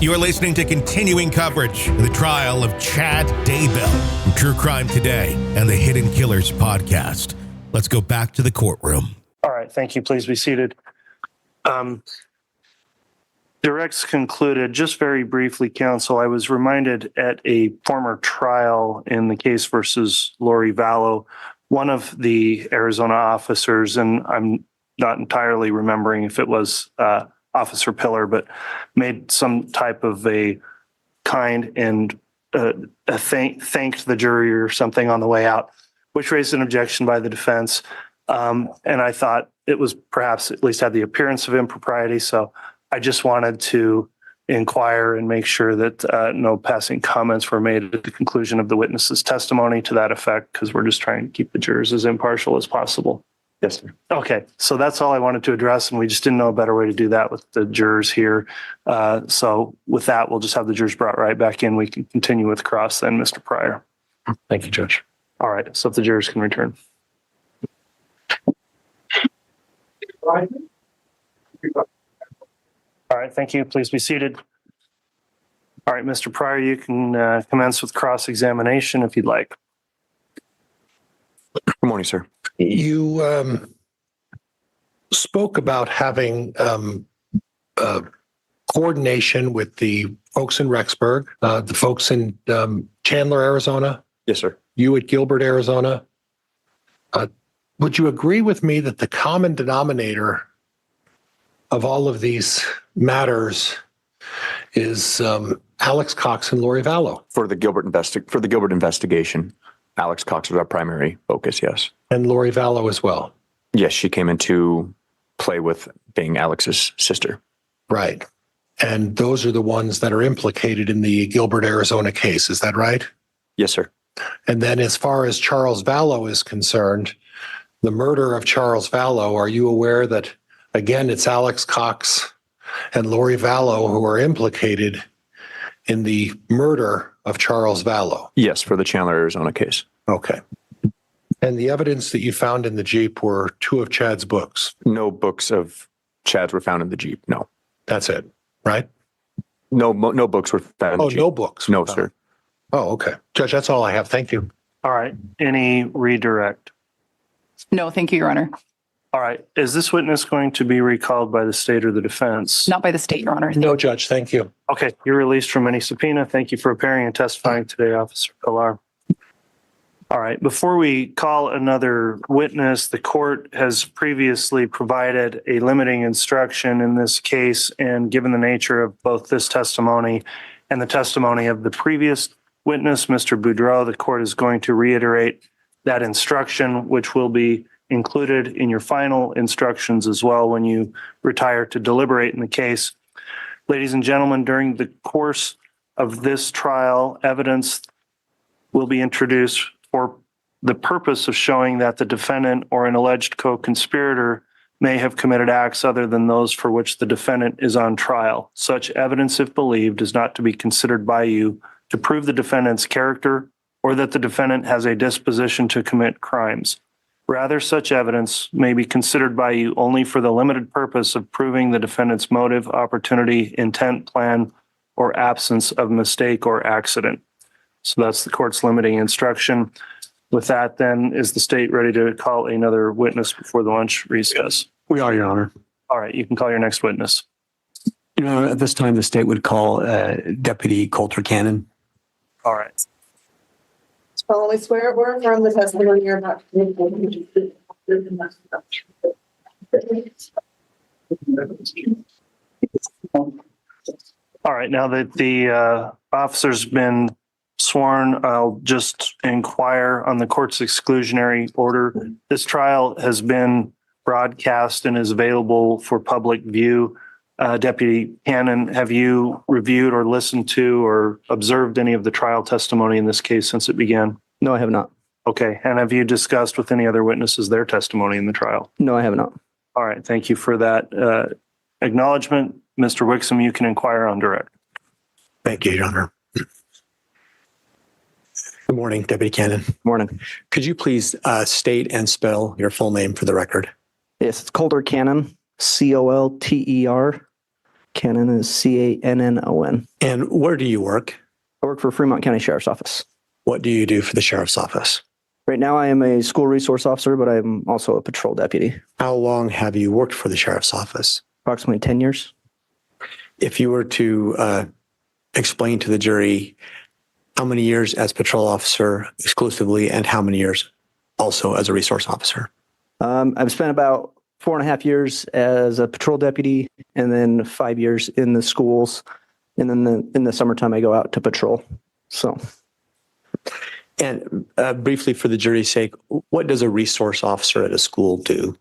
You are listening to continuing coverage of the trial of Chad Daybell from True Crime Today and the Hidden Killers podcast. Let's go back to the courtroom. All right, thank you. Please be seated. Directs concluded. Just very briefly, counsel, I was reminded at a former trial in the case versus Lori Vallow, one of the Arizona officers, and I'm not entirely remembering if it was Officer Pillar, but made some type of a kind and thanked the jury or something on the way out, which raised an objection by the defense. And I thought it was perhaps at least had the appearance of impropriety. So I just wanted to inquire and make sure that no passing comments were made at the conclusion of the witness's testimony to that effect, because we're just trying to keep the jurors as impartial as possible. Yes, sir. Okay, so that's all I wanted to address, and we just didn't know a better way to do that with the jurors here. So with that, we'll just have the jurors brought right back in. We can continue with cross then, Mr. Pryor. Thank you, Judge. All right, so if the jurors can return. All right, thank you. Please be seated. All right, Mr. Pryor, you can commence with cross-examination if you'd like. Good morning, sir. You spoke about having coordination with the folks in Rexburg, the folks in Chandler, Arizona. Yes, sir. You at Gilbert, Arizona. Would you agree with me that the common denominator of all of these matters is Alex Cox and Lori Vallow? For the Gilbert investigation, Alex Cox was our primary focus, yes. And Lori Vallow as well? Yes, she came into play with being Alex's sister. Right. And those are the ones that are implicated in the Gilbert, Arizona case. Is that right? Yes, sir. And then as far as Charles Vallow is concerned, the murder of Charles Vallow, are you aware that, again, it's Alex Cox and Lori Vallow who are implicated in the murder of Charles Vallow? Yes, for the Chandler, Arizona case. Okay. And the evidence that you found in the Jeep were 2 of Chad's books? No books of Chad's were found in the Jeep, no. That's it, right? No books were found in the Jeep. No books? No, sir. Oh, okay. Judge, that's all I have. Thank you. All right, any redirect? No, thank you, Your Honor. All right, is this witness going to be recalled by the state or the defense? Not by the state, Your Honor. No, Judge, thank you. Okay, you're released from any subpoena. Thank you for appearing and testifying today, Officer Pilar. All right, before we call another witness, the court has previously provided a limiting instruction in this case, and given the nature of both this testimony and the testimony of the previous witness, Mr. Boudreau, the court is going to reiterate that instruction, which will be included in your final instructions as well when you retire to deliberate in the case. Ladies and gentlemen, during the course of this trial, evidence will be introduced for the purpose of showing that the defendant or an alleged co-conspirator may have committed acts other than those for which the defendant is on trial. Such evidence, if believed, is not to be considered by you to prove the defendant's character or that the defendant has a disposition to commit crimes. Rather, such evidence may be considered by you only for the limited purpose of proving the defendant's motive, opportunity, intent, plan, or absence of mistake or accident. So that's the court's limiting instruction. With that, then, is the state ready to call another witness before the lunch recess? We are, Your Honor. All right, you can call your next witness. Your Honor, at this time, the state would call Deputy Coulter Cannon. All right. Solemnly swear or affirm the testimony you're about to give. All right, now that the officer's been sworn, I'll just inquire on the court's exclusionary order. This trial has been broadcast and is available for public view. Deputy Cannon, have you reviewed or listened to or observed any of the trial testimony in this case since it began? No, I have not. Okay, and have you discussed with any other witnesses their testimony in the trial? No, I have not. All right, thank you for that acknowledgement. Mr. Wixom, you can inquire on direct. Thank you, Your Honor. Good morning, Deputy Cannon. Morning. Could you please state and spell your full name for the record? Yes, it's Coulter Cannon, Colter, Cannon is Cannon. And where do you work? I work for Fremont County Sheriff's Office. What do you do for the sheriff's office? Right now, I am a school resource officer, but I'm also a patrol deputy. How long have you worked for the sheriff's office? Approximately 10 years. If you were to explain to the jury how many years as patrol officer exclusively and how many years also as a resource officer? I've spent about 4.5 years as a patrol deputy and then 5 years in the schools. And then in the summertime, I go out to patrol. So. And briefly for the jury's sake, what does a resource officer at a school do?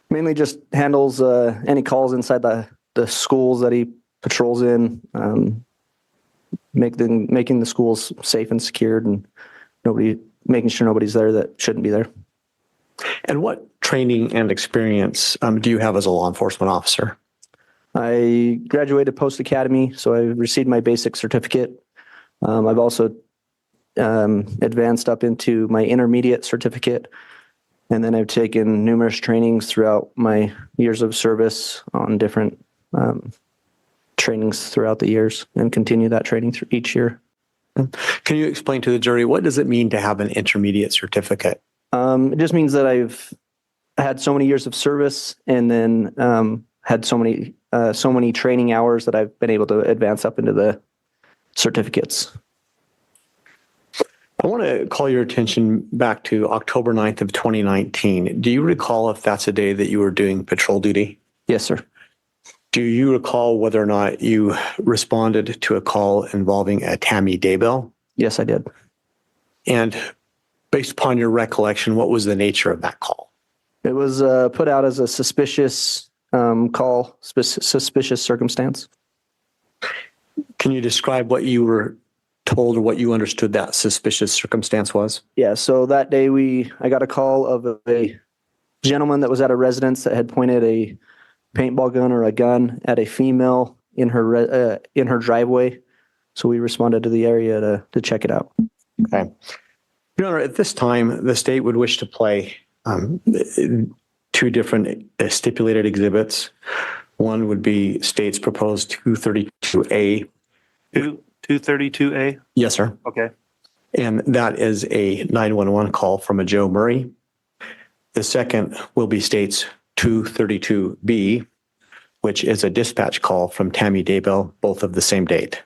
Mainly just handles any calls inside the schools that he patrols in, making the schools safe and secured, and making sure nobody's there that shouldn't be there. And what training and experience do you have as a law enforcement officer? I graduated post academy, so I received my basic certificate. I've also advanced up into my intermediate certificate, and then I've taken numerous trainings throughout my years of service on different trainings throughout the years, and continue that training through each year. Can you explain to the jury, what does it mean to have an intermediate certificate? It just means that I've had so many years of service, and then had so many training hours that I've been able to advance up into the certificates. I want to call your attention back to October 9th of 2019. Do you recall if that's a day that you were doing patrol duty? Yes, sir. Do you recall whether or not you responded to a call involving a Tammy Daybell? Yes, I did. And based upon your recollection, what was the nature of that call? It was put out as a suspicious call, suspicious circumstance. Can you describe what you were told or what you understood that suspicious circumstance was? Yeah, so that day I got a call of a gentleman that was at a residence that had pointed a paintball gun or a gun at a female in her driveway. So we responded to the area to check it out. Okay. Your Honor, at this time, the state would wish to play two different stipulated exhibits. One would be state's proposed 232A. 232A? Yes, sir. Okay. And that is a 911 call from a Joe Murray. The second will be state's 232B, which is a dispatch call from Tammy Daybell, both of the same date.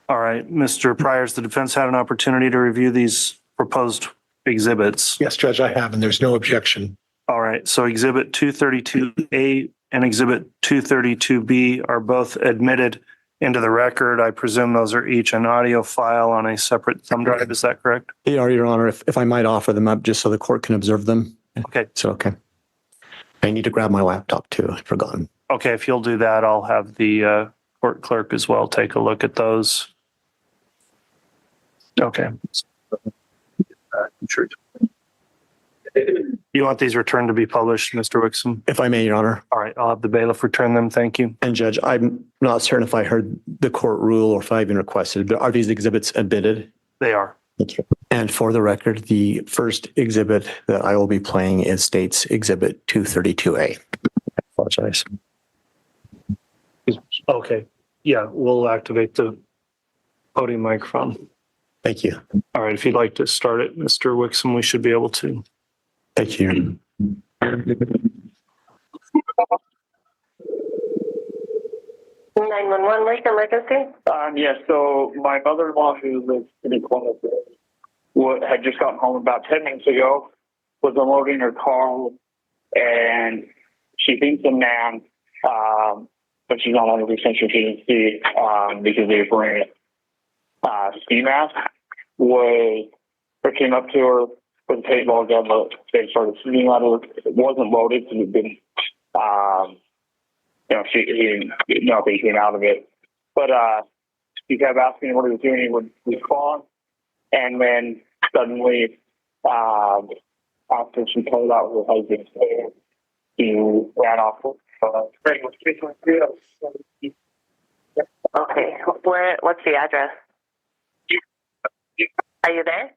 All right, Mr. Priors, the defense had an opportunity to review these proposed exhibits. Yes, Judge, I have, and there's no objection. All right, so Exhibit 232A and Exhibit 232B are both admitted into the record. I presume those are each an audio file on a separate thumb drive. Is that correct? They are, Your Honor, if I might offer them up just so the court can observe them. Okay. So, okay. I need to grab my laptop too. I'd forgotten. Okay, if you'll do that, I'll have the court clerk as well take a look at those. Okay. You want these returned to be published, Mr. Wixom? If I may, Your Honor. All right, I'll have the bailiff return them. Thank you. And Judge, I'm not certain if I heard the court rule or if I even requested, but are these exhibits admitted? They are. Thank you. And for the record, the first exhibit that I will be playing is state's Exhibit 232A. I apologize. Okay. Yeah, we'll activate the podium microphone. Thank you. All right, if you'd like to start it, Mr. Wixom, we should be able to. Thank you. 911, like emergency? Yeah, so my mother-in-law, who lives in Columbus, had just gotten home about 10 minutes ago, was unloading her car, and she thinks a man, but she's not 100% sure she didn't see because they were wearing a ski mask, came up to her with a paintball gun, but they started shooting at her. It wasn't loaded, so it didn't, nothing came out of it. But he kept asking what he was doing. He would respond, and then suddenly, after she called out her husband, he ran off. Okay, what's the address? Are you there?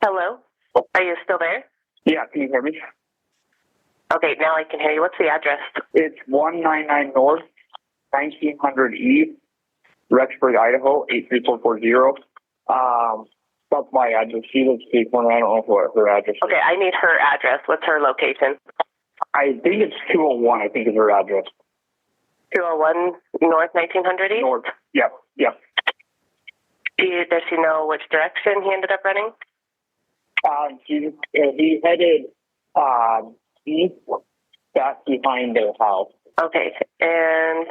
Hello? Are you still there? Yeah, can you hear me? Okay, now I can hear you. What's the address? It's 199 North, 1900 East, Rexburg, Idaho, 83440. That's my address. She lives in corner. I don't know what her address is. Okay, I need her address. What's her location? I think it's 201, I think is her address. 201 North 1900 East? North. Yep. Does she know which direction he ended up running? He headed east, back behind their house. Okay, and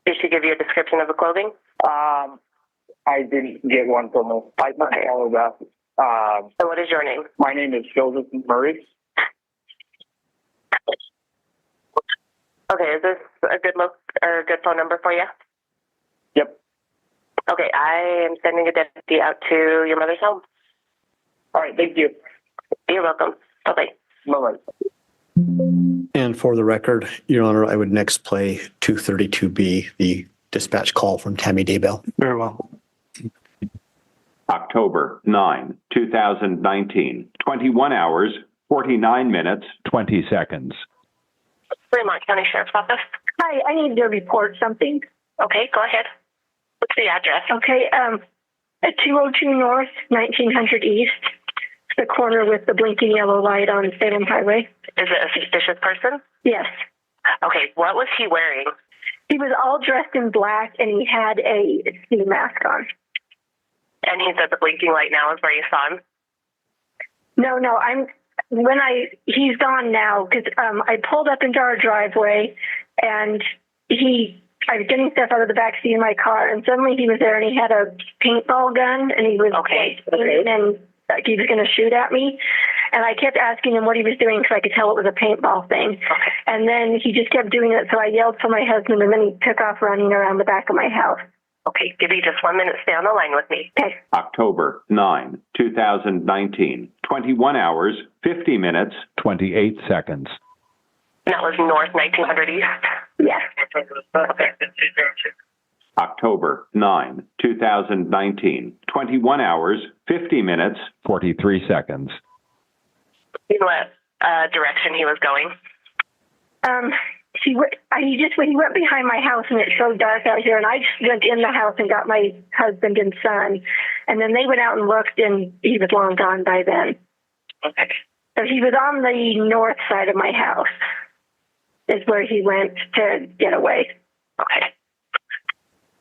did she give you a description of the clothing? I didn't get one from her. I might follow that. So what is your name? My name is Joseph Murray. Okay, is this a good look or a good phone number for you? Yep. Okay, I am sending a deputy out to your mother's home. All right, thank you. You're welcome. Bye-bye. Bye-bye. And for the record, Your Honor, I would next play 232B, the dispatch call from Tammy Daybell. Very well. October 9, 2019, 21 hours, 49 minutes, 20 seconds. Fremont County Sheriff's Office. Hi, I need to report something. Okay, go ahead. What's the address? Okay, at 202 North, 1900 East, the corner with the blinking yellow light on Salem Highway. Is it a suspicious person? Yes. Okay, what was he wearing? He was all dressed in black and he had a ski mask on. And he said the blinking light now is where you saw him? No, he's gone now because I pulled up into our driveway and I was getting stuff out of the back seat of my car and suddenly he was there and he had a paintball gun and he was and like he was going to shoot at me. And I kept asking him what he was doing because I could tell it was a paintball thing. Okay. And then he just kept doing it. So I yelled for my husband and then he took off running around the back of my house. Okay, give me just 1 minute. Stay on the line with me. Okay. October 9, 2019, 21 hours, 50 minutes, 28 seconds. And that was North 1900 East? Yes. Okay. October 9, 2019, 21 hours, 50 minutes, 43 seconds. You know what direction he was going? He went behind my house and it's so dark out here and I just went in the house and got my husband and son and then they went out and looked and he was long gone by then. Okay. So he was on the north side of my house is where he went to get away. Okay.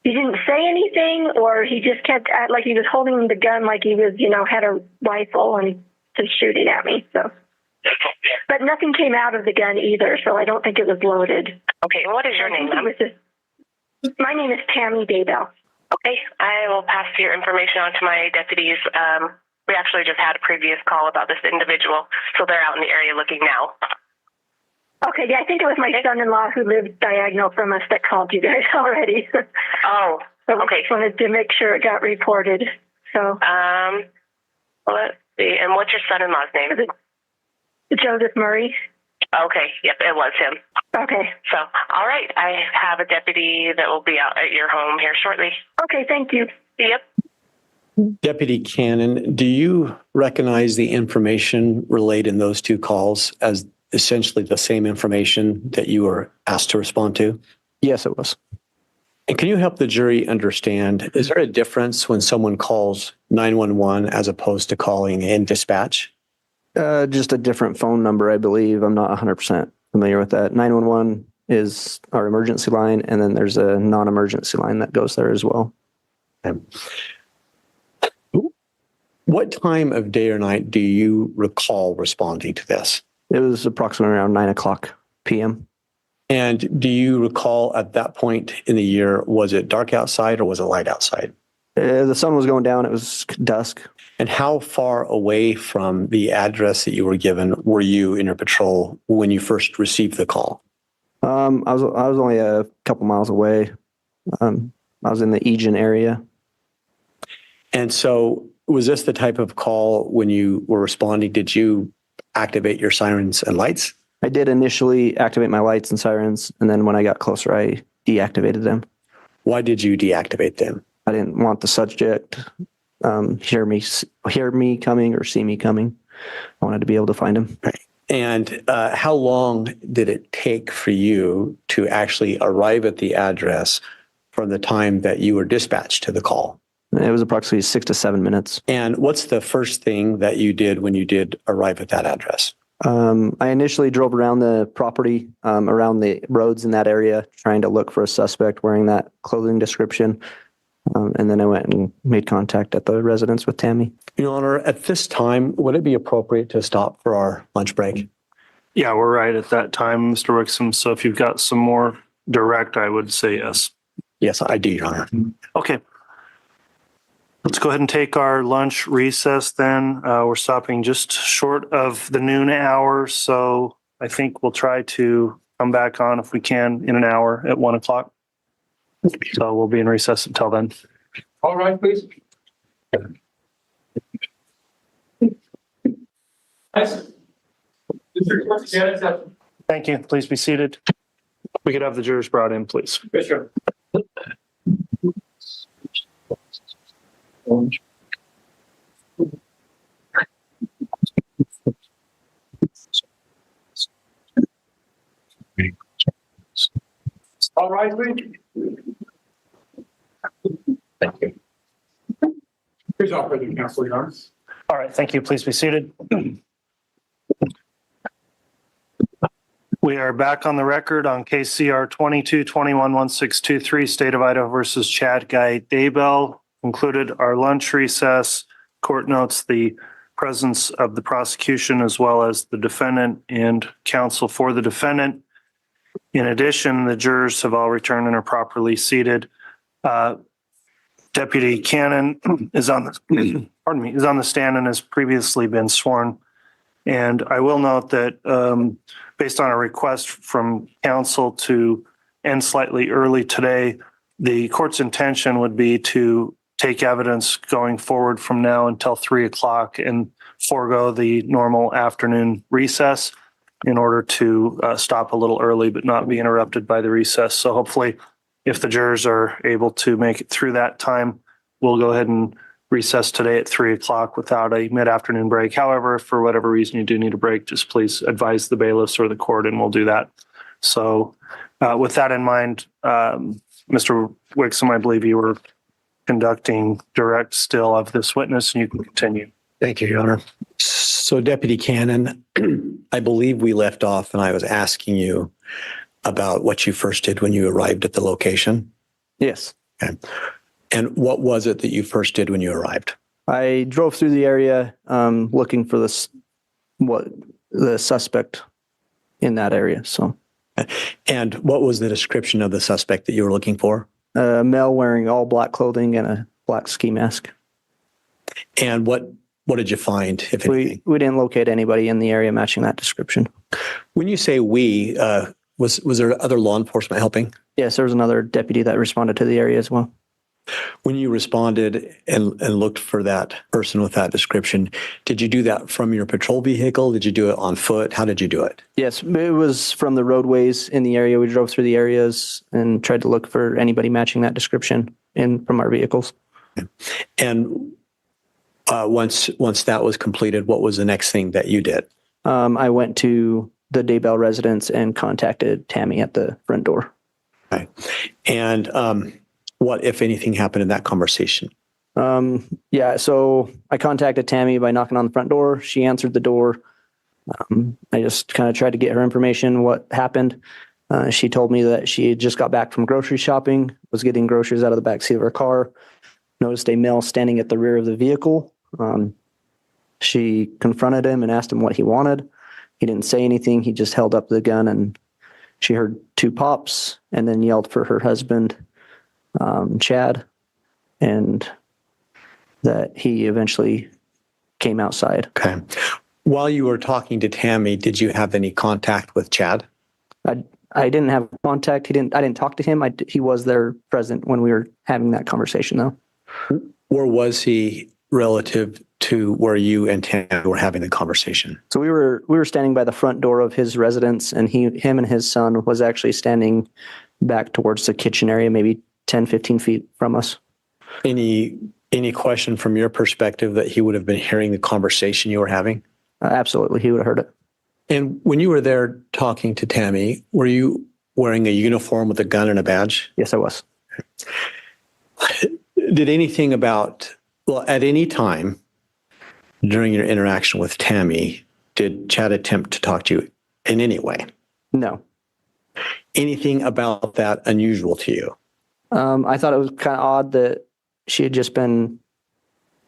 He didn't say anything or he just kept like he was holding the gun like he was, had a rifle and just shooting at me. So. But nothing came out of the gun either, so I don't think it was loaded. Okay, and what is your name, ma'am? My name is Tammy Daybell. Okay, I will pass your information on to my deputies. We actually just had a previous call about this individual, so they're out in the area looking now. Okay, yeah, I think it was my son-in-law who lived diagonal from us that called you guys already. Oh, so okay. I just wanted to make sure it got reported. So, let's see. And what's your son-in-law's name? Joseph Murray. Okay, yep, it was him. Okay. So, all right, I have a deputy that will be out at your home here shortly. Okay, thank you. Yep. Deputy Cannon, do you recognize the information relayed in those two calls as essentially the same information that you were asked to respond to? Yes, it was. And can you help the jury understand, is there a difference when someone calls 911 as opposed to calling in dispatch? Just a different phone number, I believe. I'm not 100% familiar with that. 911 is our emergency line, and then there's a non-emergency line that goes there as well. What time of day or night do you recall responding to this? It was approximately around 9:00 p.m. And do you recall at that point in the year, was it dark outside or was it light outside? The sun was going down. It was dusk. And how far away from the address that you were given were you in your patrol when you first received the call? I was only a couple miles away. I was in the Egan area. And so was this the type of call when you were responding? Did you activate your sirens and lights? I did initially activate my lights and sirens, and then when I got closer, I deactivated them. Why did you deactivate them? I didn't want the subject hear me coming or see me coming. I wanted to be able to find him. Right. And how long did it take for you to actually arrive at the address from the time that you were dispatched to the call? It was approximately 6 to 7 minutes. And what's the first thing that you did when you did arrive at that address? I initially drove around the property, around the roads in that area, trying to look for a suspect wearing that clothing description. And then I went and made contact at the residence with Tammy. Your Honor, at this time, would it be appropriate to stop for our lunch break? Yeah, we're right at that time, Mr. Wixom. So if you've got some more direct, I would say yes. Yes, I do, Your Honor. Okay. Let's go ahead and take our lunch recess then. We're stopping just short of the noon hour. So I think we'll try to come back on if we can in an hour at 1 o'clock. So we'll be in recess until then. All right, please. Thank you. Please be seated. We could have the jurors brought in, please. Sure. All right, please. Thank you. Here's our president, counsel, Your Honor. All right. Thank you. Please be seated. We are back on the record on case CR 22-21-1623, State of Idaho versus Chad Daybell. Concluded our lunch recess. Court notes the presence of the prosecution as well as the defendant and counsel for the defendant. In addition, the jurors have all returned and are properly seated. Deputy Cannon is on the is on the stand and has previously been sworn. And I will note that based on a request from counsel to end slightly early today, the court's intention would be to take evidence going forward from now until 3 o'clock and forego the normal afternoon recess in order to stop a little early but not be interrupted by the recess. So hopefully, if the jurors are able to make it through that time, we'll go ahead and recess today at 3 o'clock without a mid-afternoon break. However, if for whatever reason you do need a break, just please advise the bailiffs or the court and we'll do that. So with that in mind, Mr. Wixom, I believe you were conducting direct still of this witness and you can continue. Thank you, Your Honor. So, Deputy Cannon, I believe we left off and I was asking you about what you first did when you arrived at the location. Yes. Okay. And what was it that you first did when you arrived? I drove through the area looking for the suspect in that area. So, and what was the description of the suspect that you were looking for? A male wearing all black clothing and a black ski mask. And what did you find, if anything? We didn't locate anybody in the area matching that description. When you say we, was there other law enforcement helping? Yes, there was another deputy that responded to the area as well. When you responded and looked for that person with that description, did you do that from your patrol vehicle? Did you do it on foot? How did you do it? Yes, it was from the roadways in the area. We drove through the areas and tried to look for anybody matching that description from our vehicles. And once that was completed, what was the next thing that you did? I went to the Daybell residence and contacted Tammy at the front door. Okay. And what, if anything, happened in that conversation? So I contacted Tammy by knocking on the front door. She answered the door. I just kind of tried to get her information, what happened. She told me that she had just got back from grocery shopping, was getting groceries out of the backseat of her car, noticed a male standing at the rear of the vehicle. She confronted him and asked him what he wanted. He didn't say anything. He just held up the gun, and she heard 2 pops and then yelled for her husband, Chad, and that he eventually came outside. Okay. While you were talking to Tammy, did you have any contact with Chad? I didn't have contact. I didn't talk to him. He was there present when we were having that conversation, though. Where was he relative to where you and Tammy were having the conversation? So we were standing by the front door of his residence, and him and his son was actually standing back towards the kitchen area, maybe 10, 15 feet from us. Any question from your perspective that he would have been hearing the conversation you were having? Absolutely. He would have heard it. And when you were there talking to Tammy, were you wearing a uniform with a gun and a badge? Yes, I was. Did anything at any time during your interaction with Tammy, did Chad attempt to talk to you in any way? No. Anything about that unusual to you? I thought it was kind of odd that she had just been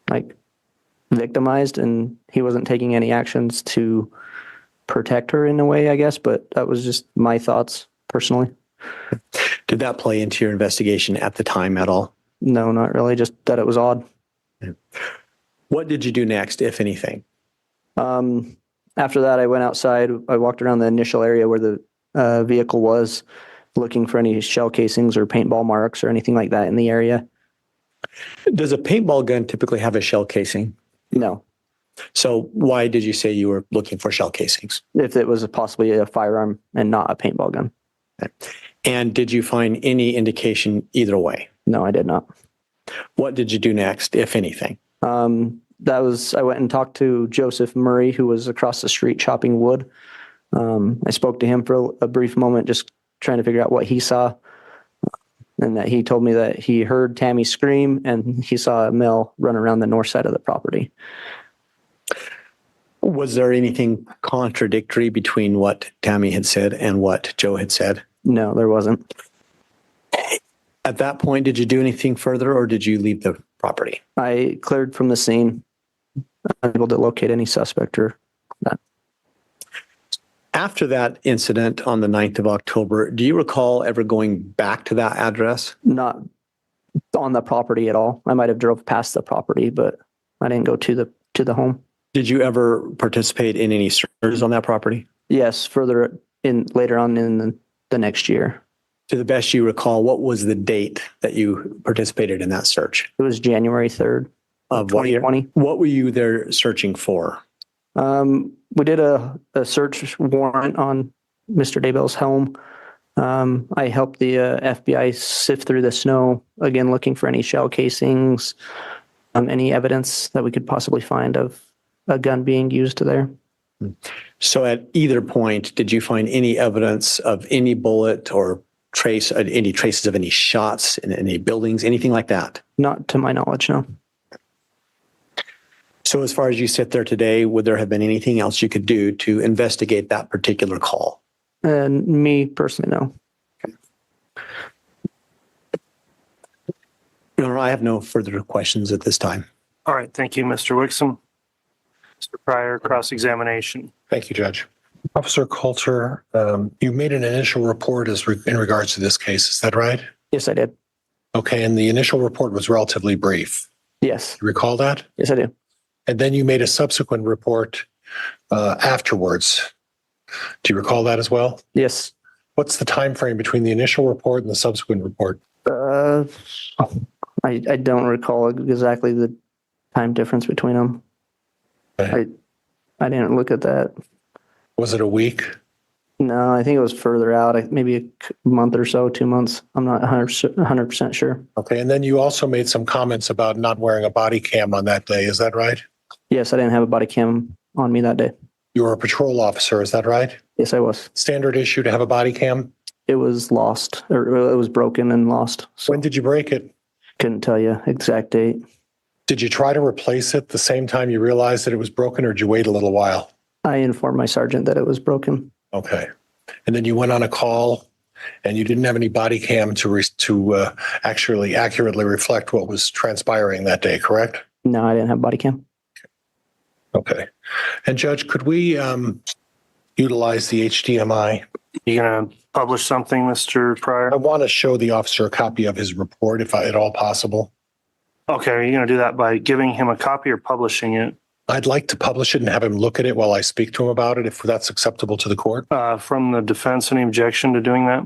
like victimized and he wasn't taking any actions to protect her in a way, I guess, but that was just my thoughts personally. Did that play into your investigation at the time at all? No, not really. Just that it was odd. What did you do next, if anything? After that, I went outside. I walked around the initial area where the vehicle was, looking for any shell casings or paintball marks or anything like that in the area. Does a paintball gun typically have a shell casing? No. So why did you say you were looking for shell casings? If it was possibly a firearm and not a paintball gun. And did you find any indication either way? No, I did not. What did you do next, if anything? I went and talked to Joseph Murray, who was across the street chopping wood. I spoke to him for a brief moment, just trying to figure out what he saw. And that he told me that he heard Tammy scream and he saw a male run around the north side of the property. Was there anything contradictory between what Tammy had said and what Joe had said? No, there wasn't. At that point, did you do anything further or did you leave the property? I cleared from the scene, unable to locate any suspect or that. After that incident on the 9th of October, do you recall ever going back to that address? Not on the property at all. I might have drove past the property, but I didn't go to the home. Did you ever participate in any searches on that property? Yes, later on in the next year. To the best you recall, what was the date that you participated in that search? It was January 3rd of 2020. What were you there searching for? We did a search warrant on Mr. Daybell's home. I helped the FBI sift through the snow, again, looking for any shell casings, any evidence that we could possibly find of a gun being used there. So at either point, did you find any evidence of any bullet or any traces of any shots in any buildings, anything like that? Not to my knowledge, no. So as far as you sit there today, would there have been anything else you could do to investigate that particular call? And me personally, no. No, I have no further questions at this time. All right. Thank you, Mr. Wixom. Mr. Pryor, cross-examination. Thank you, Judge. Officer Coulter, you made an initial report in regards to this case. Is that right? Yes, I did. Okay. And the initial report was relatively brief. Yes. You recall that? Yes, I do. And then you made a subsequent report afterwards. Do you recall that as well? Yes. What's the time frame between the initial report and the subsequent report? I don't recall exactly the time difference between them. Okay. I didn't look at that. Was it a week? No, I think it was further out, maybe a month or so, 2 months. I'm not 100% sure. Okay. And then you also made some comments about not wearing a body cam on that day. Is that right? Yes, I didn't have a body cam on me that day. You were a patrol officer. Is that right? Yes, I was. Standard issue to have a body cam? It was lost, or it was broken and lost. So when did you break it? Couldn't tell you exact date. Did you try to replace it the same time you realized that it was broken, or did you wait a little while? I informed my sergeant that it was broken. Okay. And then you went on a call and you didn't have any body cam to actually accurately reflect what was transpiring that day, correct? No, I didn't have body cam. Okay. And Judge, could we utilize the HDMI? You going to publish something, Mr. Pryor? I want to show the officer a copy of his report, if at all possible. Okay. Are you going to do that by giving him a copy or publishing it? I'd like to publish it and have him look at it while I speak to him about it, if that's acceptable to the court. From the defense, any objection to doing that?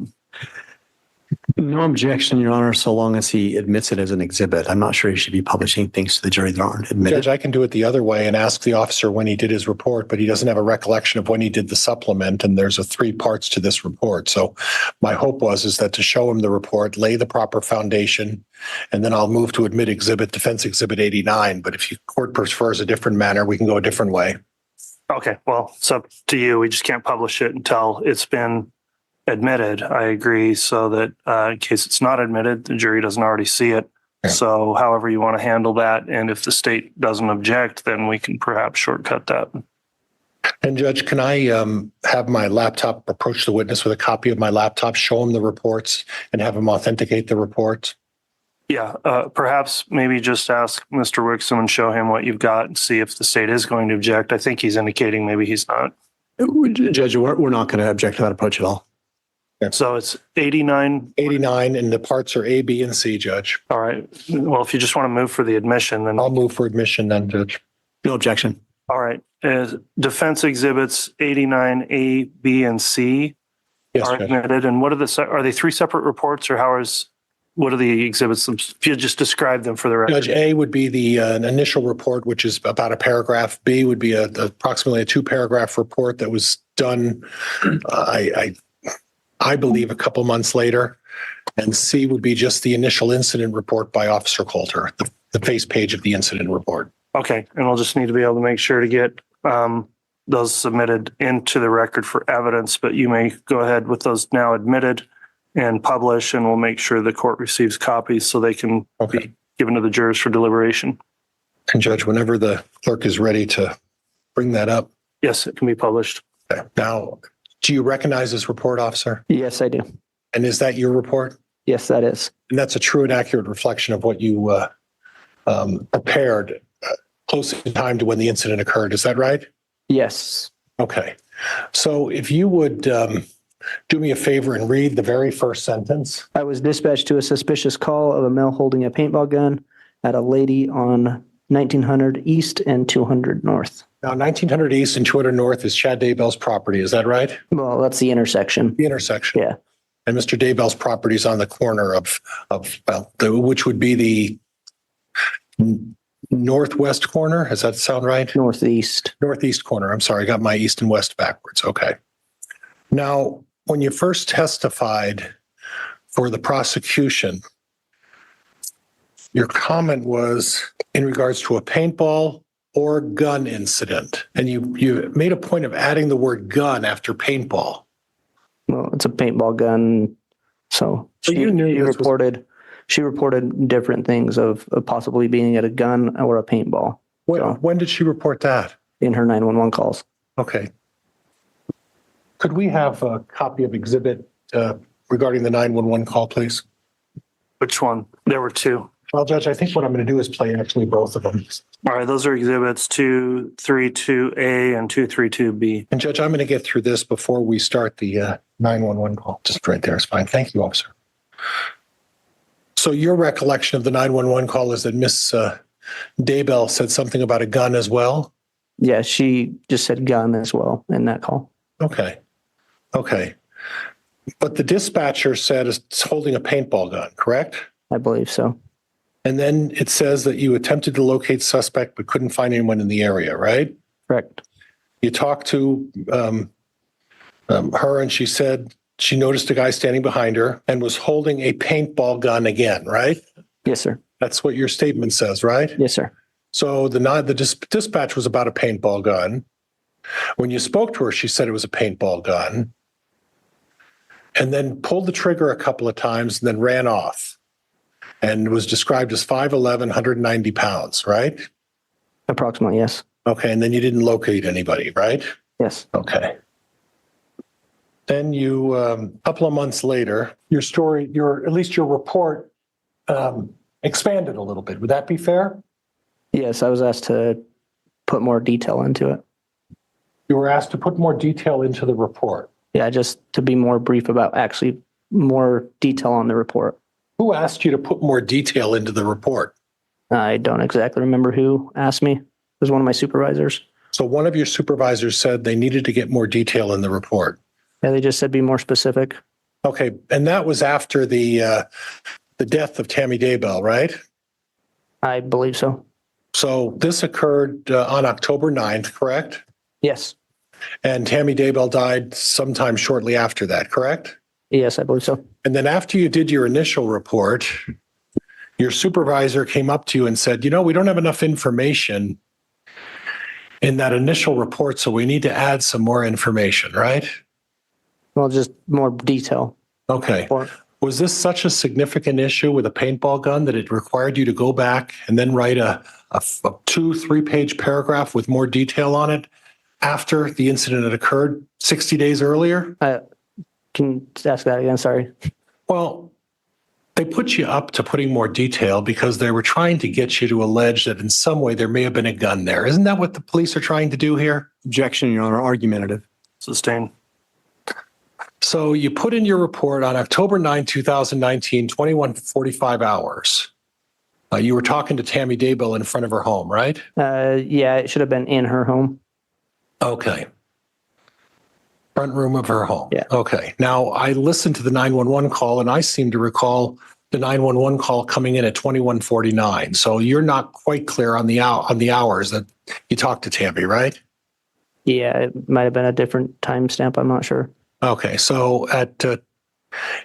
No objection, Your Honor, so long as he admits it as an exhibit. I'm not sure he should be publishing things to the jury that aren't admitted. Judge, I can do it the other way and ask the officer when he did his report, but he doesn't have a recollection of when he did the supplement, and there's 3 parts to this report. So my hope is that to show him the report, lay the proper foundation, and then I'll move to admit defense exhibit 89. But if your court prefers a different manner, we can go a different way. Okay, well, it's up to you. We just can't publish it until it's been admitted. I agree. So that in case it's not admitted, the jury doesn't already see it. Yeah. So however you want to handle that. And if the state doesn't object, then we can perhaps shortcut that. And Judge, can I have my laptop approach the witness with a copy of my laptop, show him the reports, and have him authenticate the reports? Yeah, perhaps maybe just ask Mr. Wixom and show him what you've got and see if the state is going to object. I think he's indicating maybe he's not. Judge, we're not going to object to that approach at all. So it's 89. 89, and the parts are A, B, and C, Judge. All right. Well, if you just want to move for the admission, then I'll move for admission then, Judge. No objection. all right. Defense exhibits 89, A, B, and C Yes, are Judge. admitted. And what are they three separate reports, or what are the exhibits? If you just describe them for the record. Judge, A would be the initial report, which is about a paragraph. B would be approximately a 2-paragraph report that was done, I believe, a couple months later. And C would be just the initial incident report by Officer Coulter, the face page of the incident report. Okay. And we'll just need to be able to make sure to get those submitted into the record for evidence, but you may go ahead with those now admitted and publish, and we'll make sure the court receives copies so they can be given to the jurors for deliberation. And Judge, whenever the clerk is ready to bring that up. Yes, it can be published. Okay. Now, do you recognize this report, officer? Yes, I do. And is that your report? Yes, that is. And that's a true and accurate reflection of what you prepared close in time to when the incident occurred. Is that right? Yes. Okay. So if you would do me a favor and read the very first sentence. I was dispatched to a suspicious call of a male holding a paintball gun at a lady on 1900 East and 200 North. Now, 1900 East and 200 North is Chad Daybell's property. Is that right? Well, that's the intersection. The intersection. Yeah. And Mr. Daybell's property is on the corner of which would be the northwest corner. Does that sound right? Northeast. Northeast corner. I'm sorry. I got my east and west backwards. Okay. Now, when you first testified for the prosecution, your comment was in regards to a paintball or gun incident. And you made a point of adding the word gun after paintball. Well, it's a paintball gun. So she reported different things of possibly being at a gun or a paintball. When did she report that? In her 911 calls. Okay. Could we have a copy of exhibit regarding the 911 call, please? Which one? There were two. Well, Judge, I think what I'm going to do is play actually both of them. All right. Those are exhibits 232A and 232B. And Judge, I'm going to get through this before we start the 911 call. Just right there is fine. Thank you, officer. So your recollection of the 911 call is that Miss Daybell said something about a gun as well? Yeah, she just said gun as well in that call. Okay. But the dispatcher said it's holding a paintball gun, correct? I believe so. And then it says that you attempted to locate suspect but couldn't find anyone in the area, right? Correct. You talked to her and she said she noticed a guy standing behind her and was holding a paintball gun again, right? Yes, sir. That's what your statement says, right? Yes, sir. So the dispatch was about a paintball gun. When you spoke to her, she said it was a paintball gun and then pulled the trigger a couple of times and then ran off and was described as 5'11", 190 pounds, right? Approximately, yes. Okay. And then you didn't locate anybody, right? Yes. Okay. Then you, a couple of months later, at least your report expanded a little bit. Would that be fair? Yes, I was asked to put more detail into it. You were asked to put more detail into the report. Yeah, just to be more brief about actually more detail on the report. Who asked you to put more detail into the report? I don't exactly remember who asked me. It was one of my supervisors. So one of your supervisors said they needed to get more detail in the report. Yeah, they just said be more specific. Okay, and that was after the death of Tammy Daybell, right? I believe so. So this occurred on October 9th, correct? Yes. And Tammy Daybell died sometime shortly after that, correct? Yes, I believe so. And then after you did your initial report, your supervisor came up to you and said, we don't have enough information in that initial report, so we need to add some more information, right? Well, just more detail. Okay. Was this such a significant issue with a paintball gun that it required you to go back and then write a 2-3 page paragraph with more detail on it after the incident had occurred 60 days earlier? Can you ask that again? Sorry. Well, they put you up to putting more detail because they were trying to get you to allege that in some way there may have been a gun there. Isn't that what the police are trying to do here? Objection, Your Honor, argumentative. Sustained. So you put in your report on October 9, 2019, 21:45 hours. You were talking to Tammy Daybell in front of her home, right? Yeah, it should have been in her home. Okay. Front room of her home. Yeah. Okay. Now, I listened to the 911 call, and I seem to recall the 911 call coming in at 21:49. So you're not quite clear on the hours that you talked to Tammy, right? Yeah, it might have been a different timestamp. I'm not sure. Okay. So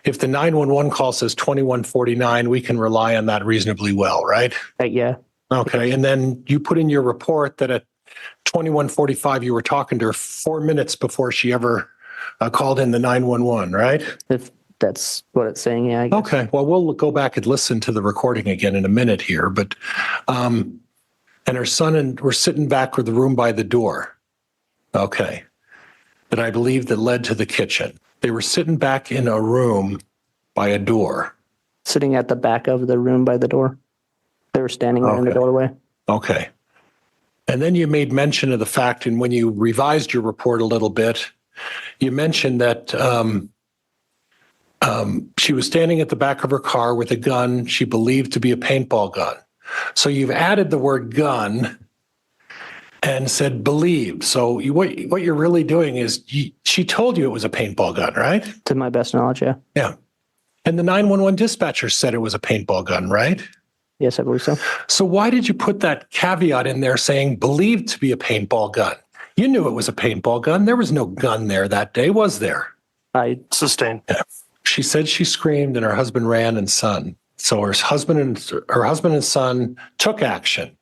if the 911 call says 21:49, we can rely on that reasonably well, right? Yeah. Okay. And then you put in your report that at 21:45, you were talking to her 4 minutes before she ever called in the 911, right? If that's what it's saying, yeah. I guess. Okay. Well, we'll go back and listen to the recording again in a minute here. But, and her son were sitting back with the room by the door. Okay. That I believe that led to the kitchen. They were sitting back in a room by a door. Sitting at the back of the room by the door. They were standing there in the doorway. Okay. And then you made mention of the fact, and when you revised your report a little bit, you mentioned that she was standing at the back of her car with a gun she believed to be a paintball gun. So you've added the word gun and said believed. So what you're really doing is she told you it was a paintball gun, right? To my best knowledge, yeah. Yeah. And the 911 dispatcher said it was a paintball gun, right? Yes, I believe so. So why did you put that caveat in there saying believed to be a paintball gun? You knew it was a paintball gun. There was no gun there that day, was there? I Sustained. Yeah. She said she screamed and her husband ran and son. So her husband and son took action.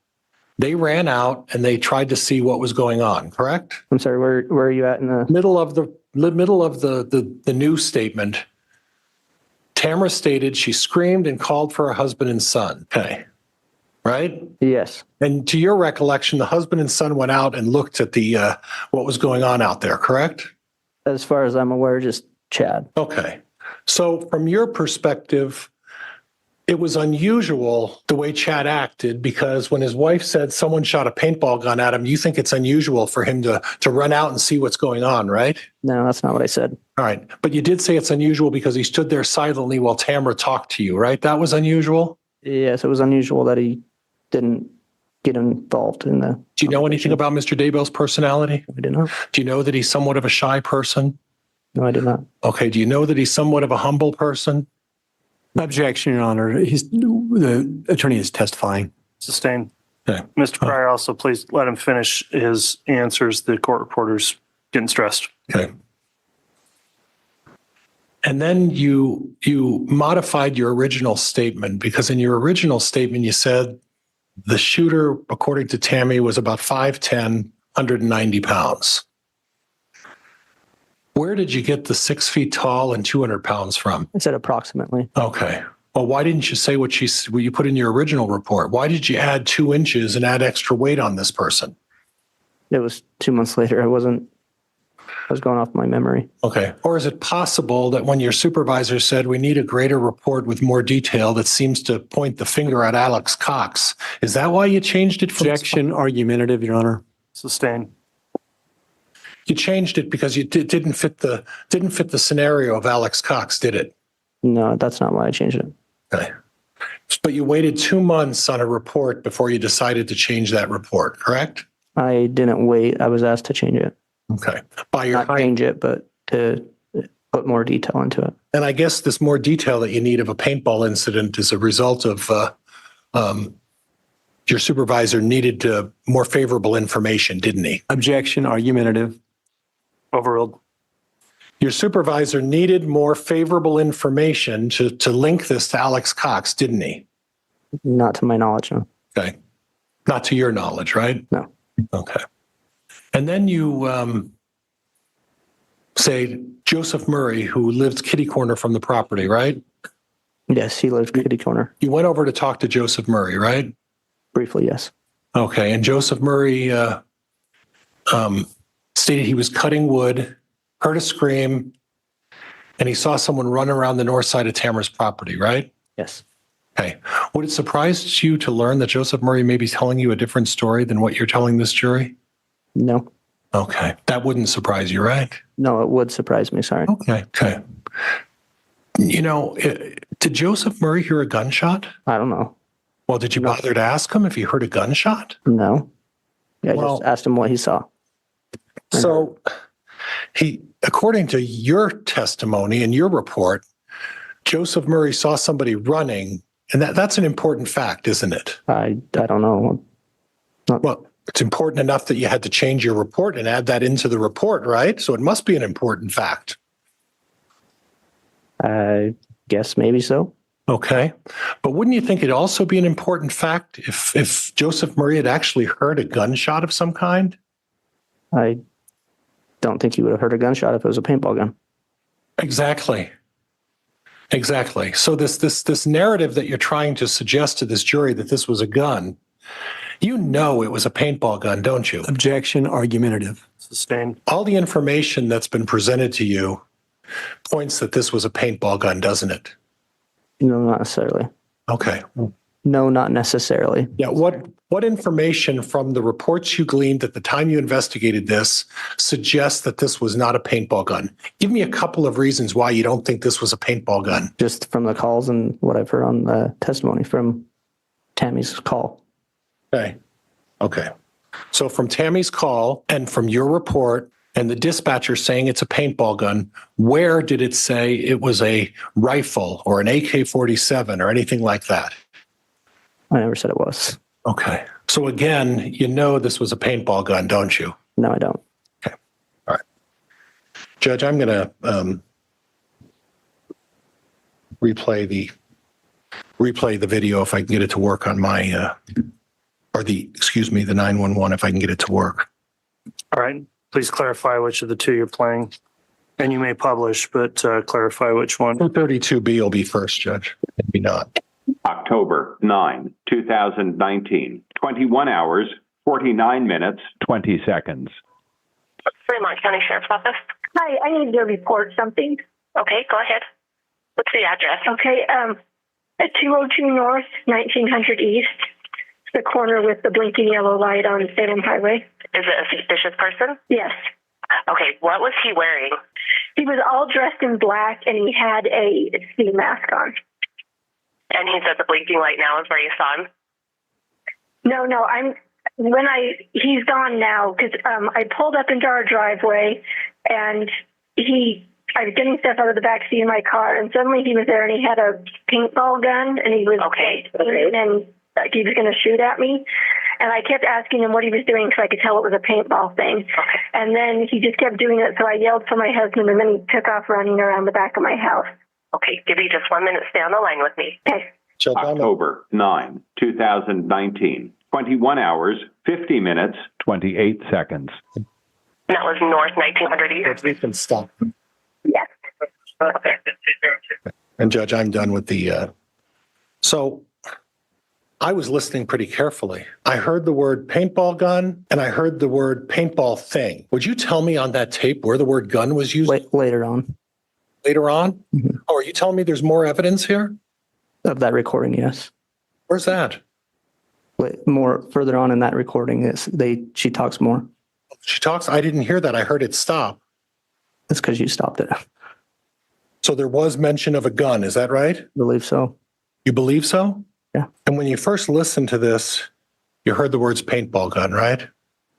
They ran out and they tried to see what was going on, correct? I'm sorry, where are you at in the middle of the news statement? Tamara stated she screamed and called for her husband and son. Okay. Right? Yes. And to your recollection, the husband and son went out and looked at the what was going on out there, correct? As far as I'm aware, just Chad. Okay. So from your perspective, it was unusual the way Chad acted because when his wife said someone shot a paintball gun at him, you think it's unusual for him to run out and see what's going on, right? No, that's not what I said. All right. But you did say it's unusual because he stood there silently while Tamara talked to you, right? That was unusual? Yes, it was unusual that he didn't get involved in the... Do you know anything about Mr. Daybell's personality? I do not. Do you know that he's somewhat of a shy person? No, I do not. Okay. Do you know that he's somewhat of a humble person? Objection, Your Honor. The attorney is testifying. Sustained. Okay. Mr. Pryor, also please let him finish his answers. The court reporter's getting stressed. Okay. And then you modified your original statement because in your original statement you said the shooter, according to Tammy, was about 5'10", 190 pounds. Where did you get the 6 feet tall and 200 pounds from? I said approximately. Okay. Well, why didn't you say what you put in your original report? Why did you add 2 inches and add extra weight on this person? It was 2 months later. I was going off my memory. Okay. Or is it possible that when your supervisor said we need a greater report with more detail that seems to point the finger at Alex Cox, is that why you changed it? Objection, argumentative, Your Honor. Sustained. You changed it because you didn't fit the scenario of Alex Cox, did it? No, that's not why I changed it. Okay. But you waited 2 months on a report before you decided to change that report, correct? I didn't wait. I was asked to change it. Okay. By your Not change it, but to put more detail into it. And I guess this more detail that you need of a paintball incident is a result of your supervisor needed more favorable information, didn't he? Objection, argumentative. Overruled. Your supervisor needed more favorable information to link this to Alex Cox, didn't he? Not to my knowledge, no. Okay. Not to your knowledge, right? No. Okay. And then you say Joseph Murray, who lives kitty corner from the property, right? Yes, he lives kitty corner. You went over to talk to Joseph Murray, right? Briefly, yes. Okay. And Joseph Murray stated he was cutting wood, heard a scream, and he saw someone run around the north side of Tamara's property, right? Yes. Okay. Would it surprise you to learn that Joseph Murray may be telling you a different story than what you're telling this jury? No. Okay. That wouldn't surprise you, right? No, it would surprise me. Sorry. Okay. Okay. You know, did Joseph Murray hear a gunshot? I don't know. Well, did you bother to ask him if he heard a gunshot? No. Yeah, I Well, just asked him what he saw. So according to your testimony and your report, Joseph Murray saw somebody running, and that's an important fact, isn't it? I don't know. Well, it's important enough that you had to change your report and add that into the report, right? So it must be an important fact. I guess maybe so. Okay. But wouldn't you think it'd also be an important fact if Joseph Murray had actually heard a gunshot of some kind? I don't think he would have heard a gunshot if it was a paintball gun. Exactly. Exactly. So this narrative that you're trying to suggest to this jury that this was a gun, you know it was a paintball gun, don't you? Objection, argumentative. Sustained. All the information that's been presented to you points that this was a paintball gun, doesn't it? No, not necessarily. Okay. No, not necessarily. Yeah. What information from the reports you gleaned at the time you investigated this suggests that this was not a paintball gun? Give me a couple of reasons why you don't think this was a paintball gun. Just from the calls and what I've heard on the testimony from Tammy's call. Okay. Okay. So from Tammy's call and from your report and the dispatcher saying it's a paintball gun, where did it say it was a rifle or an AK-47 or anything like that? I never said it was. Okay. So again, you know this was a paintball gun, don't you? No, I don't. Okay. All right. Judge, I'm going to replay the video if I can get it to work on my the 911 if I can get it to work. All right. Please clarify which of the two you're playing. And you may publish, but clarify which one. 232B will be first, Judge. Maybe not. October 9, 2019, 21 hours, 49 minutes, 20 seconds. Fremont County Sheriff's Office. Hi, I need to report something. Okay, go ahead. What's the address? Okay, at 202 North, 1900 East, the corner with the blinking yellow light on Salem Highway. Is it a suspicious person? Yes. Okay, what was he wearing? He was all dressed in black and he had a ski mask on. And he said the blinking light now is where you saw him? No, he's gone now because I pulled up into our driveway and I was getting stuff out of the back seat of my car and suddenly he was there and he had a paintball gun and he was and he was going to shoot at me. And I kept asking him what he was doing because I could tell it was a paintball thing. Okay. And then he just kept doing it. So I yelled for my husband and then he took off running around the back of my house. Okay, give me just 1 minute. Stay on the line with me. Okay. October 9, 2019, 21 hours, 50 minutes, 28 seconds. And that was North 1900 East? We can stop. Yes. Okay. And Judge, I'm done with the, so I was listening pretty carefully. I heard the word paintball gun and I heard the word paintball thing. Would you tell me on that tape where the word gun was used? Later on. Later on? Mm-hmm. Oh, are you telling me there's more evidence here? Of that recording, yes. Where's that? More further on in that recording, she talks more. She talks? I didn't hear that. I heard it stop. That's because you stopped it. So there was mention of a gun. Is that right? I believe so. You believe so? Yeah. And when you first listened to this, you heard the words paintball gun, right?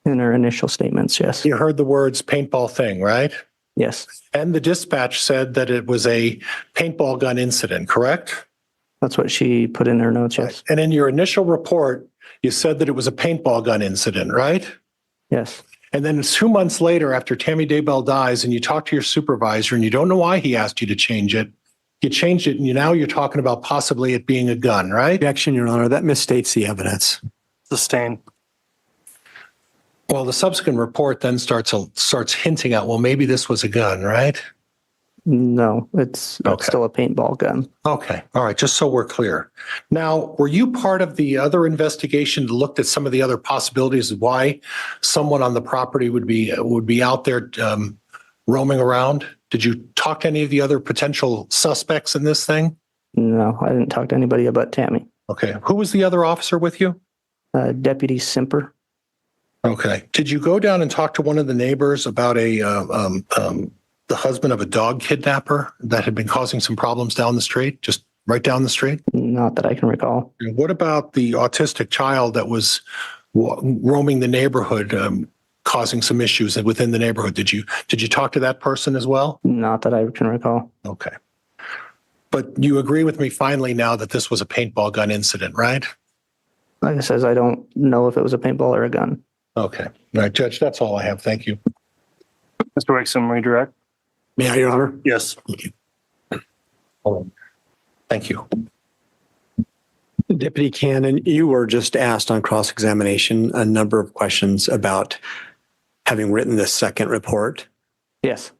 In her initial statements, yes. You heard the words paintball thing, right? Yes. And the dispatch said that it was a paintball gun incident, correct? That's what she put in her notes, yes. And in your initial report, you said that it was a paintball gun incident, right? Yes. And then 2 months later, after Tammy Daybell dies, and you talk to your supervisor, and you don't know why he asked you to change it, you changed it, and now you're talking about possibly it being a gun, right? Objection, Your Honor. That misstates the evidence. Sustained. Well, the subsequent report then starts hinting at, well, maybe this was a gun, right? No, it's still a paintball gun. Okay. All right. Just so we're clear. Now, were you part of the other investigation that looked at some of the other possibilities of why someone on the property would be out there roaming around? Did you talk to any of the other potential suspects in this thing? No, I didn't talk to anybody but Tammy. Okay. Who was the other officer with you? Deputy Simper. Okay. Did you go down and talk to one of the neighbors about the husband of a dog kidnapper that had been causing some problems down the street, just right down the street? Not that I can recall. And what about the autistic child that was roaming the neighborhood, causing some issues within the neighborhood? Did you talk to that person as well? Not that I can recall. Okay. But you agree with me finally now that this was a paintball gun incident, right? Like I says, I don't know if it was a paintball or a gun. Okay. All right, Judge, that's all I have. Thank you. Mr. Wixom, redirect. May I, Your Honor? Yes. Thank you. Deputy Cannon, you were just asked on cross-examination a number of questions about having written the second report. Yes.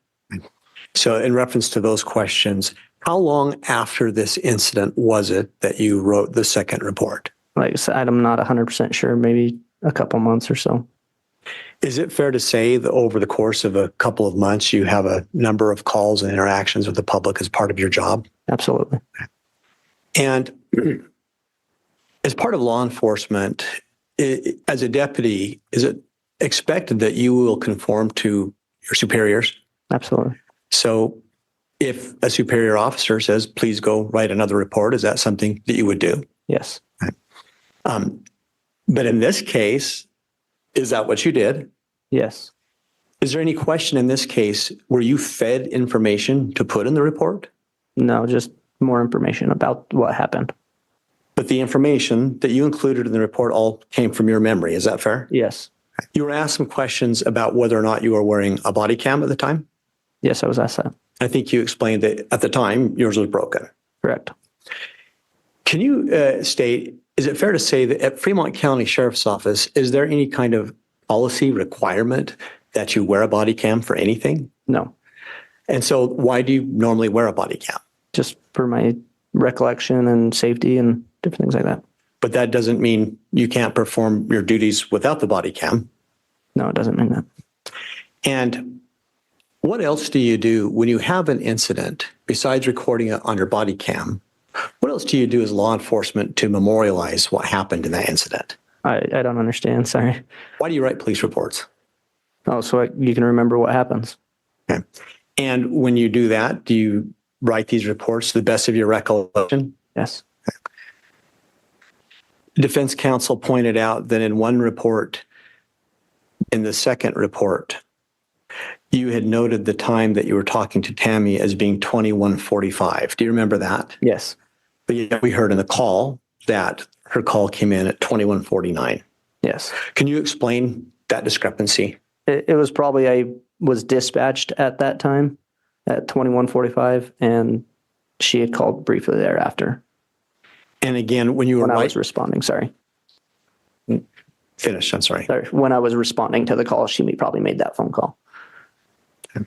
So in reference to those questions, how long after this incident was it that you wrote the second report? Like I said, I'm not 100% sure, maybe a couple months or so. Is it fair to say that over the course of a couple of months, you have a number of calls and interactions with the public as part of your job? Absolutely. And as part of law enforcement, as a deputy, is it expected that you will conform to your superiors? Absolutely. So if a superior officer says, please go write another report, is that something that you would do? Yes. But in this case, is that what you did? Yes. Is there any question in this case, were you fed information to put in the report? No, just more information about what happened. But the information that you included in the report all came from your memory. Is that fair? Yes. You were asked some questions about whether or not you were wearing a body cam at the time? Yes, I was asked that. I think you explained that at the time, yours was broken. Correct. Can you state, is it fair to say that at Fremont County Sheriff's Office, is there any kind of policy requirement that you wear a body cam for anything? No. And so why do you normally wear a body cam? Just for my recollection and safety and different things like that. But that doesn't mean you can't perform your duties without the body cam. No, it doesn't mean that. And what else do you do when you have an incident besides recording it on your body cam? What else do you do as law enforcement to memorialize what happened in that incident? I don't understand. Sorry. Why do you write police reports? Oh, so you can remember what happens. Okay. And when you do that, do you write these reports to the best of your recollection? Yes. Defense counsel pointed out that in one report, in the second report, you had noted the time that you were talking to Tammy as being 21:45. Do you remember that? Yes. But yet we heard in the call that her call came in at 21:49. Yes. Can you explain that discrepancy? It was probably I was dispatched at that time at 21:45, and she had called briefly thereafter. And again, when I was responding, sorry. Finish, I'm sorry. Sorry. When I was responding to the call, she probably made that phone call. Okay.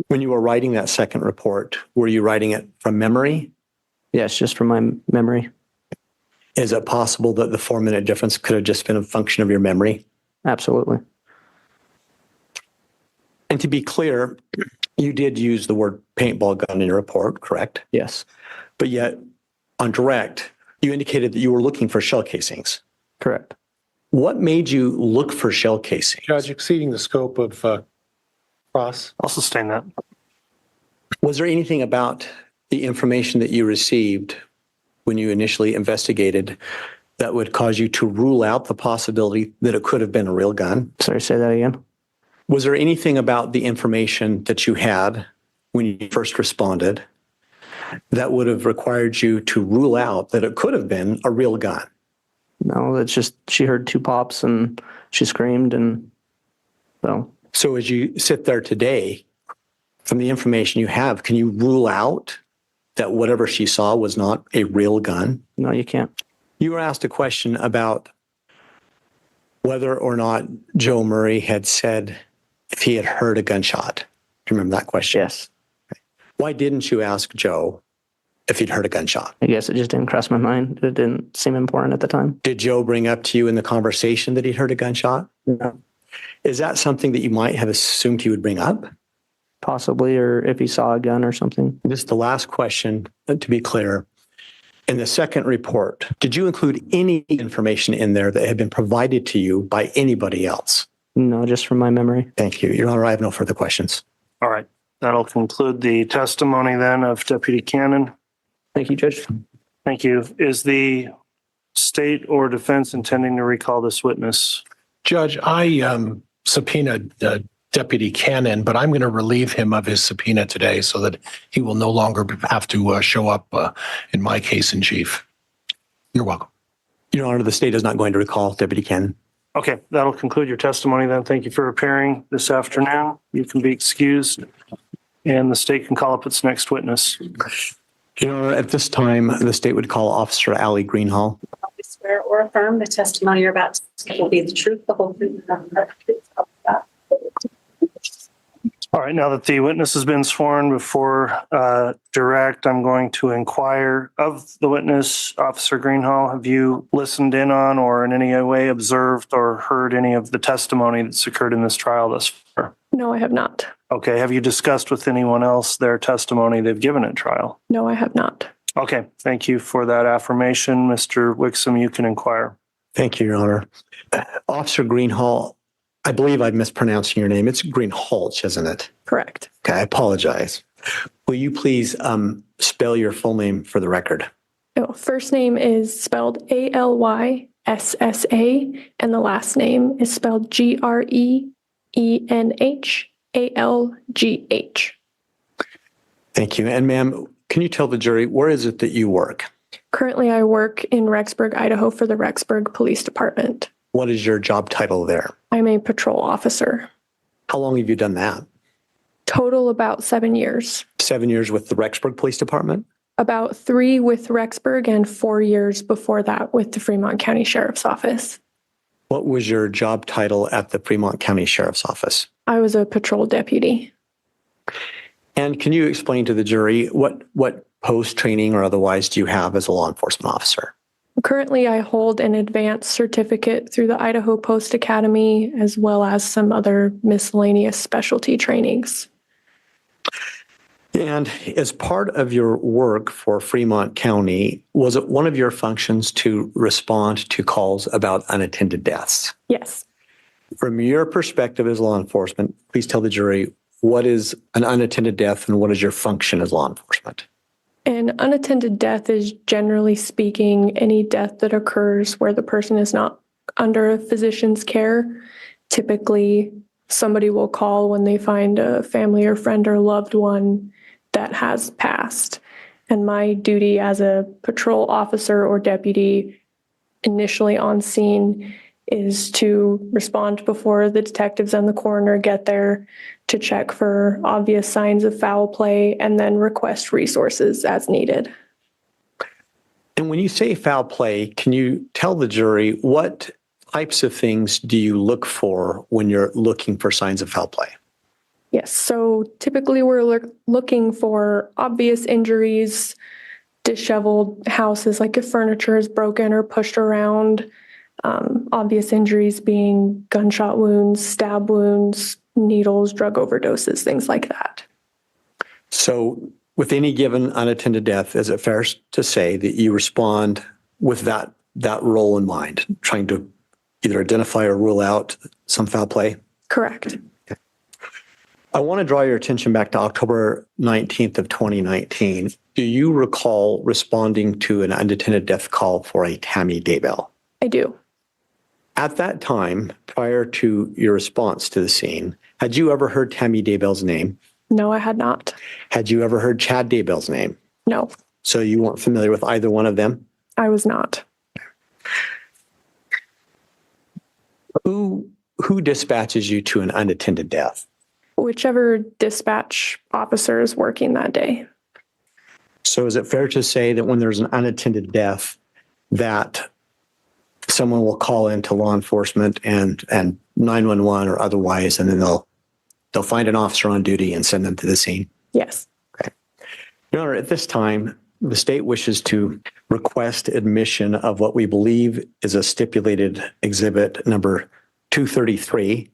When you were writing that second report, were you writing it from memory? Yes, just from my memory. Is it possible that the 4-minute difference could have just been a function of your memory? Absolutely. And to be clear, you did use the word paintball gun in your report, correct? Yes. But yet, on direct, you indicated that you were looking for shell casings. Correct. What made you look for shell casings? Judge, exceeding the scope of cross. I'll sustain that. Was there anything about the information that you received when you initially investigated that would cause you to rule out the possibility that it could have been a real gun? Sorry, say that again. Was there anything about the information that you had when you first responded that would have required you to rule out that it could have been a real gun? No, it's just she heard 2 pops and she screamed, and so. So as you sit there today, from the information you have, can you rule out that whatever she saw was not a real gun? No, you can't. You were asked a question about whether or not Joe Murray had said if he had heard a gunshot. Do you remember that question? Yes. Why didn't you ask Joe if he'd heard a gunshot? I guess it just didn't cross my mind. It didn't seem important at the time. Did Joe bring up to you in the conversation that he'd heard a gunshot? No. Is that something that you might have assumed he would bring up? Possibly, or if he saw a gun or something. This is the last question, to be clear. In the second report, did you include any information in there that had been provided to you by anybody else? No, just from my memory. Thank you. Your Honor, I have no further questions. All right. That'll conclude the testimony then of Deputy Cannon. Thank you, Judge. Thank you. Is the state or defense intending to recall this witness? Judge, I subpoenaed Deputy Cannon, but I'm going to relieve him of his subpoena today so that he will no longer have to show up in my case in chief. You're welcome. Your Honor, the state is not going to recall Deputy Cannon. Okay, that'll conclude your testimony then. Thank you for appearing this afternoon. You can be excused, and the state can call up its next witness. Your Honor, at this time, the state would call Officer Allie Greenhall. I swear or affirm the testimony you're about to say will be the truth, the whole truth, and nothing but the truth. All right, now that the witness has been sworn before direct, I'm going to inquire of the witness. Officer Greenhall, have you listened in on or in any way observed or heard any of the testimony that's occurred in this trial thus far? No, I have not. Okay, have you discussed with anyone else their testimony they've given at trial? No, I have not. Okay, thank you for that affirmation. Mr. Wixom, you can inquire. Thank you, Your Honor. Officer Greenhall, I believe I'm mispronouncing your name. It's Greenhalgh, isn't it? Correct. Okay, I apologize. Will you please spell your full name for the record? Oh, first name is spelled Alyssa, and the last name is spelled Greenhalgh. Thank you. And ma'am, can you tell the jury, where is it that you work? Currently, I work in Rexburg, Idaho for the Rexburg Police Department. What is your job title there? I'm a patrol officer. How long have you done that? Total about 7 years. 7 years with the Rexburg Police Department? About 3 with Rexburg and 4 years before that with the Fremont County Sheriff's Office. What was your job title at the Fremont County Sheriff's Office? I was a patrol deputy. And can you explain to the jury what post training or otherwise do you have as a law enforcement officer? Currently, I hold an advanced certificate through the Idaho Post Academy, as well as some other miscellaneous specialty trainings. And as part of your work for Fremont County, was it one of your functions to respond to calls about unattended deaths? Yes. From your perspective as law enforcement, please tell the jury, what is an unattended death and what is your function as law enforcement? An unattended death is, generally speaking, any death that occurs where the person is not under a physician's care. Typically, somebody will call when they find a family or friend or loved one that has passed. And my duty as a patrol officer or deputy initially on scene is to respond before the detectives and the coroner get there, to check for obvious signs of foul play, and then request resources as needed. And when you say foul play, can you tell the jury what types of things do you look for when you're looking for signs of foul play? Yes, so typically we're looking for obvious injuries, disheveled houses, like if furniture is broken or pushed around, obvious injuries being gunshot wounds, stab wounds, needles, drug overdoses, things like that. So with any given unattended death, is it fair to say that you respond with that role in mind, trying to either identify or rule out some foul play? Correct. Okay. I want to draw your attention back to October 19th of 2019. Do you recall responding to an unattended death call for a Tammy Daybell? I do. At that time, prior to your response to the scene, had you ever heard Tammy Daybell's name? No, I had not. Had you ever heard Chad Daybell's name? No. So you weren't familiar with either one of them? I was not. Who dispatches you to an unattended death? Whichever dispatch officer is working that day. So is it fair to say that when there's an unattended death, that someone will call into law enforcement and 911 or otherwise, and then they'll find an officer on duty and send them to the scene. Yes. Your Honor, at this time, the state wishes to request admission of what we believe is a stipulated exhibit number 233,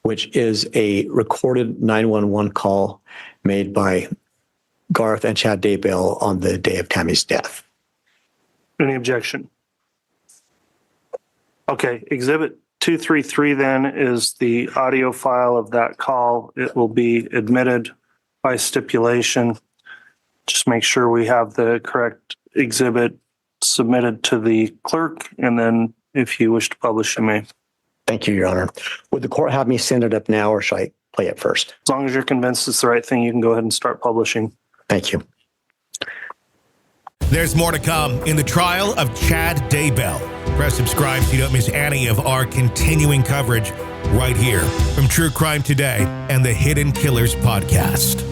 which is a recorded 911 call made by Garth and Chad Daybell on the day of Tammy's death. Any objection? Okay, exhibit 233 then is the audio file of that call. It will be admitted by stipulation. Just make sure we have the correct exhibit submitted to the clerk, and then if you wish to publish, you may. Thank you, Your Honor. Would the court have me send it up now, or should I play it first? As long as you're convinced it's the right thing, you can go ahead and start publishing. Thank you. There's more to come in the trial of Chad Daybell. Press subscribe so you don't miss any of our continuing coverage right here from True Crime Today and the Hidden Killers podcast.